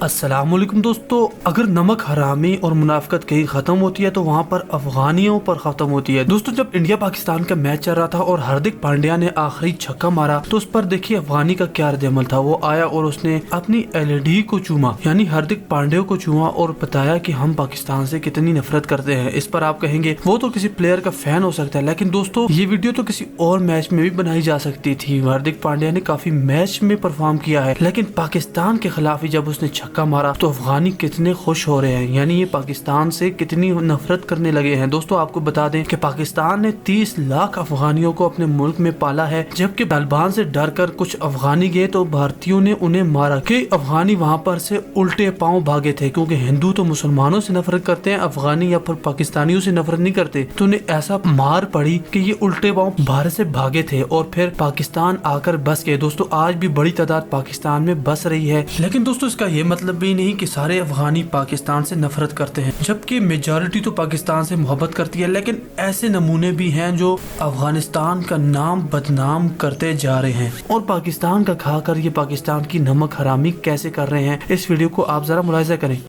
अस्सलाम वालेकुम दोस्तों, अगर नमक हरामी और मुनाफिकत कहीं खत्म होती है तो वहाँ पर अफगानियों पर खत्म होती है। दोस्तों, जब इंडिया पाकिस्तान का मैच चल रहा था और हार्दिक पांड्या ने आखिरी छक्का मारा तो उस पर देखिए अफगानी का क्या रद्द-ए-अमल था। वो आया और उसने अपनी एलईडी को चूमा, यानी हार्दिक पांड्या को चूमा और बताया कि हम पाकिस्तान से कितनी नफरत करते हैं। इस पर आप कहेंगे वो तो किसी प्लेयर का फैन हो सकता है, लेकिन दोस्तों ये वीडियो तो किसी और मैच में भी बनाई जा सकती थी। हार्दिक पांड्या ने काफी मैच में परफॉर्म किया है, लेकिन पाकिस्तान के खिलाफ ही जब उसने छक्का मारा तो अफगानी कितने खुश हो रहे हैं, यानी ये पाकिस्तान से कितनी नफरत करने लगे हैं। दोस्तों आपको बता दें कि पाकिस्तान ने 30 लाख अफगानियों को अपने मुल्क में पाला है, जबकि तालिबान से डर कर कुछ अफगानी गए तो भारतीयों ने उन्हें मारा। कि अफगानी वहां पर से उल्टे पांव भागे थे, क्योंकि हिंदू तो मुसलमानों से नफरत करते हैं, अफगानी या फिर पाकिस्तानियों से नफरत नहीं करते। तो उन्हें ऐसा मार पड़ी कि ये उल्टे पांव भारत से भागे थे और फिर पाकिस्तान आकर बस गए। दोस्तों आज भी बड़ी तादाद पाकिस्तान में बस रही है, लेकिन दोस्तों इसका ये मतलब भी नहीं कि सारे अफगानी पाकिस्तान से नफरत करते हैं, जबकि मेजॉरिटी तो पाकिस्तान से मोहब्बत करती है। लेकिन ऐसे नमूने भी हैं जो अफगानिस्तान का नाम बदनाम करते जा रहे हैं और पाकिस्तान का खाकर ये पाकिस्तान की नमक हरामी कैसे कर रहे हैं। इस वीडियो को आप जरा मुलाहिजा करें।